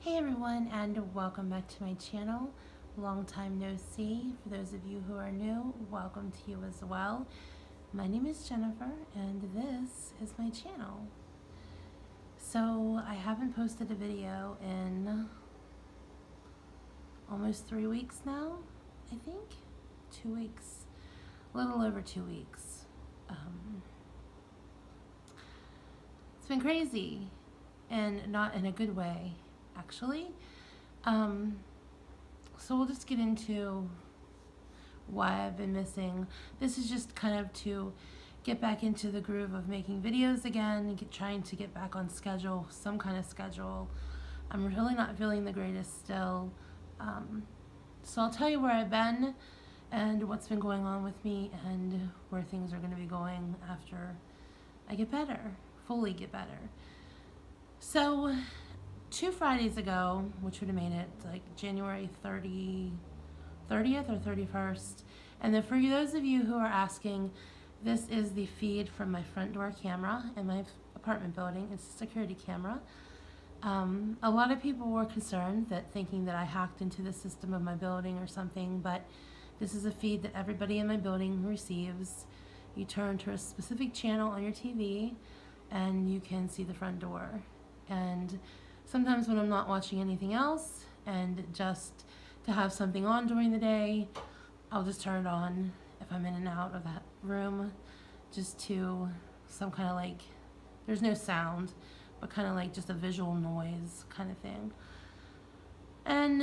Hey everyone, and welcome back to my channel. Long time no see. For those of you who are new, welcome to you as well. My name is Jennifer and this is my channel. So I haven't posted a video in almost 3 weeks now, I think. 2 weeks, a little over 2 weeks. It's been crazy and not in a good way, actually. So we'll just get into why I've been missing. This is just kind of to get back into the groove of making videos again and trying to get back on schedule, some kind of schedule. I'm really not feeling the greatest still. So I'll tell you where I've been and what's been going on with me and where things are going to be going after I get better, fully get better. So 2 Fridays ago, which would have made it like January 30th or 31st. And then for those of you who are asking, this is the feed from my front door camera in my apartment building. It's a security camera. A lot of people were concerned thinking that I hacked into the system of my building or something, but this is a feed that everybody in my building receives. You turn to a specific channel on your TV and you can see the front door. And sometimes when I'm not watching anything else and just to have something on during the day, I'll just turn it on if I'm in and out of that room, just to some kind of like, there's no sound, but kind of like just a visual noise kind of thing. And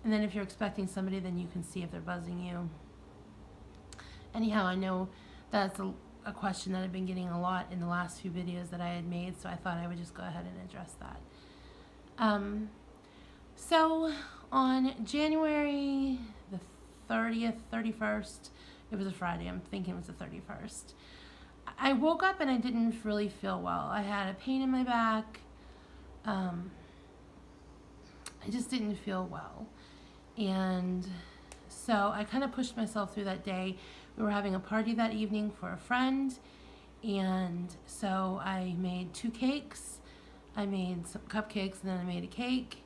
then if you're expecting somebody, then you can see if they're buzzing you. Anyhow, I know that's a question that I've been getting a lot in the last few videos that I had made, so I thought I would just go ahead and address that. So on January the 30th, 31st, it was a Friday, I'm thinking it was the 31st, I woke up and I didn't really feel well. I had a pain in my back. I just didn't feel well. And so I kind of pushed myself through that day. We were having a party that evening for a friend, and so I made 2 cakes. I made some cupcakes and then I made a cake.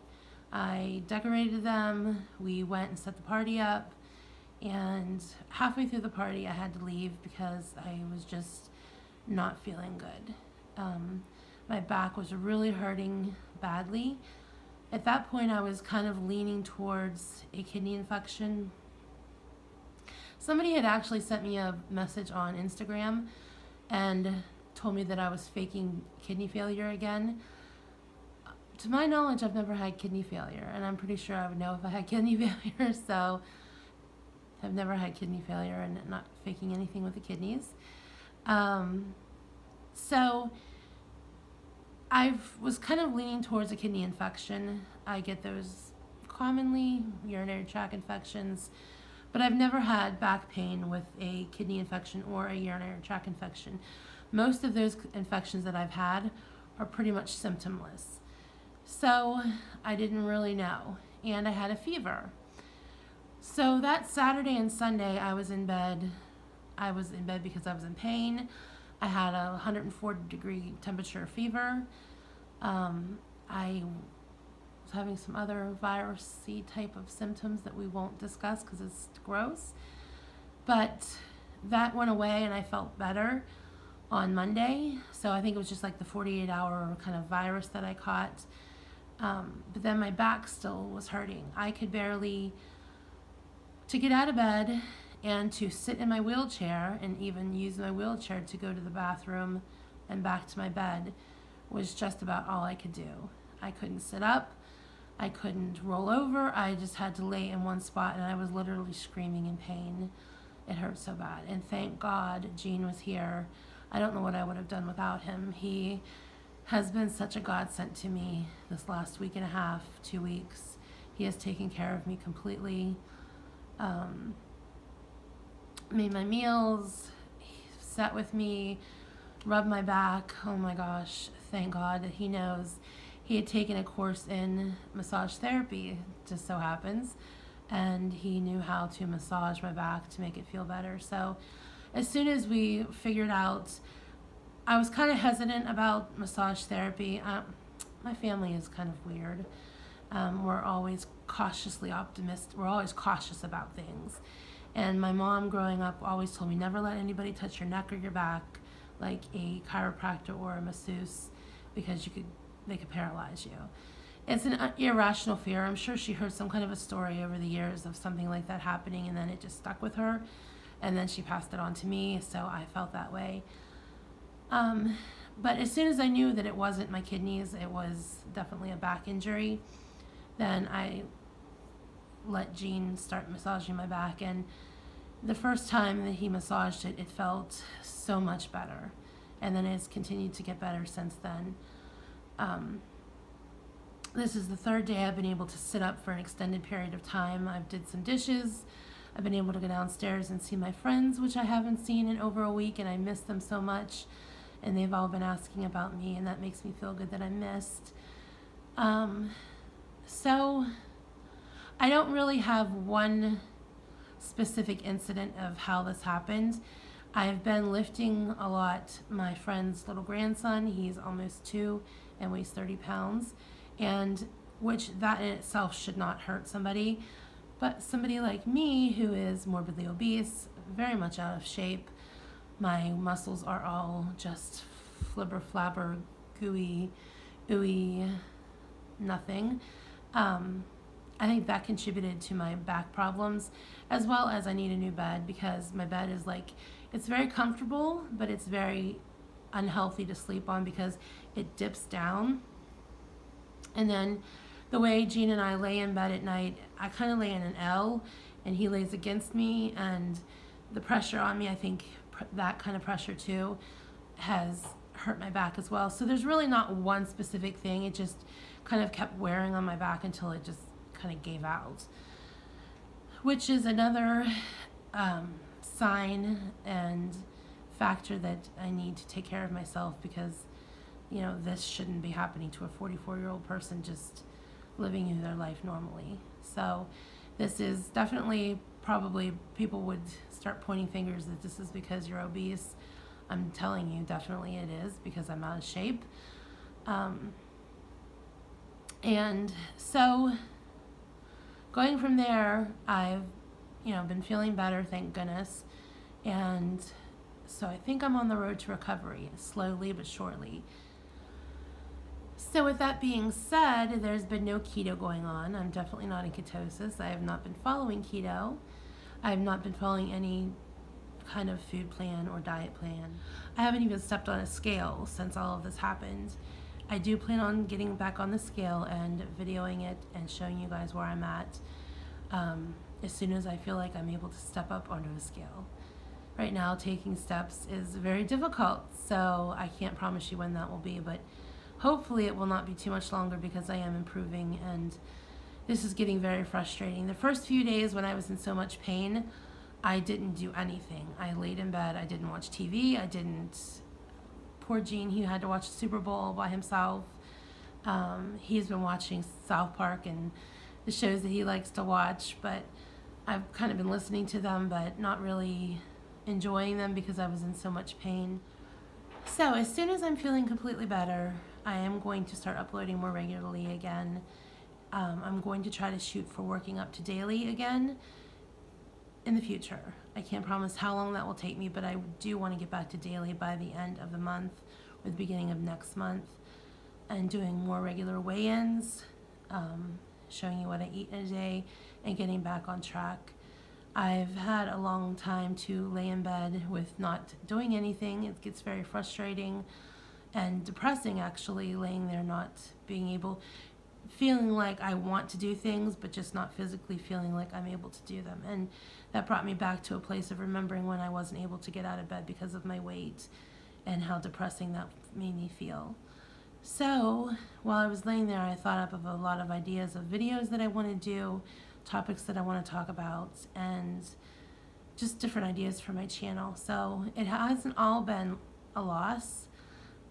I decorated them. We went and set the party up, and halfway through the party I had to leave because I was just not feeling good. My back was really hurting badly. At that point I was kind of leaning towards a kidney infection. Somebody had actually sent me a message on Instagram and told me that I was faking kidney failure again. To my knowledge, I've never had kidney failure, and I'm pretty sure I would know if I had kidney failure, so I've never had kidney failure and not faking anything with the kidneys. So I was kind of leaning towards a kidney infection. I get those commonly, urinary tract infections, but I've never had back pain with a kidney infection or a urinary tract infection. Most of those infections that I've had are pretty much symptomless. So I didn't really know, and I had a fever. So that Saturday and Sunday I was in bed. I was in bed because I was in pain. I had a 104-degree temperature fever. I was having some other virus-y type of symptoms that we won't discuss because it's gross. But that went away and I felt better on Monday. So I think it was just like the 48-hour kind of virus that I caught. But then my back still was hurting. I could barely, to get out of bed and to sit in my wheelchair and even use my wheelchair to go to the bathroom and back to my bed was just about all I could do. I couldn't sit up. I couldn't roll over. I just had to lay in one spot, and I was literally screaming in pain. It hurt so bad. And thank God Gene was here. I don't know what I would have done without him. He has been such a godsend to me this last week and a half, 2 weeks. He has taken care of me completely. Made my meals, sat with me, rubbed my back. Oh my gosh, thank God that he knows. He had taken a course in massage therapy, just so happens, and he knew how to massage my back to make it feel better. So as soon as we figured out, I was kind of hesitant about massage therapy. my family is kind of weird. We're always cautiously optimistic. We're always cautious about things. And my mom growing up always told me never let anybody touch your neck or your back like a chiropractor or a masseuse because they could paralyze you. It's an irrational fear. I'm sure she heard some kind of a story over the years of something like that happening, and then it just stuck with her, and then she passed it on to me, so I felt that way. But as soon as I knew that it wasn't my kidneys, it was definitely a back injury, then I let Gene start massaging my back, and the first time that he massaged it, it felt so much better, and then it's continued to get better since then. This is the third day I've been able to sit up for an extended period of time. I've did some dishes. I've been able to go downstairs and see my friends, which I haven't seen in over a week, and I miss them so much. And they've all been asking about me, and that makes me feel good that I'm missed. So I don't really have one specific incident of how this happened. I've been lifting a lot. My friend's little grandson, he's almost 2 and weighs 30 pounds. And which that in itself should not hurt somebody, but somebody like me who is morbidly obese, very much out of shape, my muscles are all just flibber flabber, gooey, ooey, nothing. I think that contributed to my back problems, as well as I need a new bed because my bed is it's very comfortable, but it's very unhealthy to sleep on because it dips down. And then the way Gene and I lay in bed at night, I kind of lay in an L, and he lays against me, and the pressure on me, I think that kind of pressure too has hurt my back as well. So there's really not one specific thing. It just kind of kept wearing on my back until it just kind of gave out, which is another sign and factor that I need to take care of myself because this shouldn't be happening to a 44-year-old person just living their life normally. So this is definitely, probably people would start pointing fingers that this is because you're obese. I'm telling you, definitely it is because I'm out of shape. And so going from there, I've, been feeling better, thank goodness. And so I think I'm on the road to recovery, slowly but surely. So with that being said, there's been no keto going on. I'm definitely not in ketosis. I have not been following keto. I have not been following any kind of food plan or diet plan. I haven't even stepped on a scale since all of this happened. I do plan on getting back on the scale and videoing it and showing you guys where I'm at as soon as I feel like I'm able to step up onto the scale. Right now, taking steps is very difficult, so I can't promise you when that will be, but hopefully it will not be too much longer because I am improving, and this is getting very frustrating. The first few days when I was in so much pain, I didn't do anything. I laid in bed. I didn't watch TV. Poor Gene, he had to watch the Super Bowl by himself. He's been watching South Park and the shows that he likes to watch, but I've kind of been listening to them, but not really enjoying them because I was in so much pain. So as soon as I'm feeling completely better, I am going to start uploading more regularly again. I'm going to try to shoot for working up to daily again in the future. I can't promise how long that will take me, but I do want to get back to daily by the end of the month or the beginning of next month, and doing more regular weigh-ins, showing you what I eat in a day, and getting back on track. I've had a long time to lay in bed with not doing anything. It gets very frustrating and depressing, actually, laying there not being able, feeling like I want to do things, but just not physically feeling like I'm able to do them. And that brought me back to a place of remembering when I wasn't able to get out of bed because of my weight and how depressing that made me feel. So while I was laying there, I thought up of a lot of ideas of videos that I want to do, topics that I want to talk about, and just different ideas for my channel. So it hasn't all been a loss,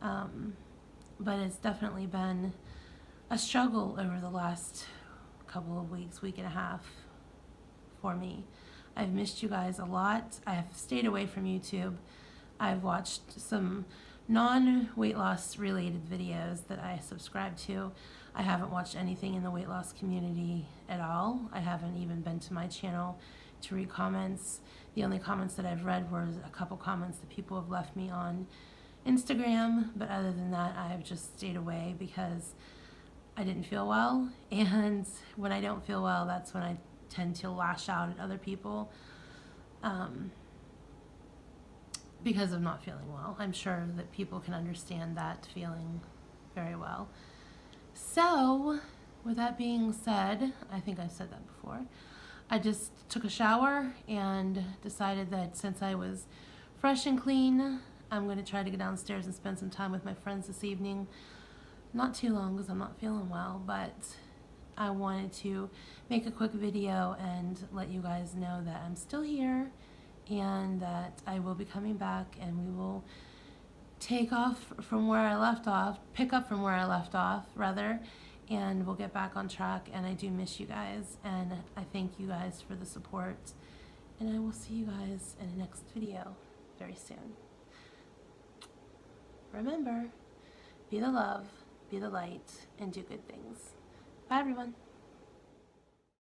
but it's definitely been a struggle over the last couple of weeks, week and a half for me. I've missed you guys a lot. I have stayed away from YouTube. I've watched some non-weight loss related videos that I subscribe to. I haven't watched anything in the weight loss community at all. I haven't even been to my channel to read comments. The only comments that I've read were a couple comments that people have left me on Instagram, but other than that, I've just stayed away because I didn't feel well, and when I don't feel well, that's when I tend to lash out at other people because of not feeling well. I'm sure that people can understand that feeling very well. So, with that being said, I think I said that before, I just took a shower and decided that since I was fresh and clean, I'm going to try to go downstairs and spend some time with my friends this evening. Not too long because I'm not feeling well, but I wanted to make a quick video and let you guys know that I'm still here and that I will be coming back, and we will take off from where I left off, pick up from where I left off rather, and we'll get back on track. And I do miss you guys, and I thank you guys for the support, and I will see you guys in the next video very soon. Remember, be the love, be the light, and do good things. Bye everyone.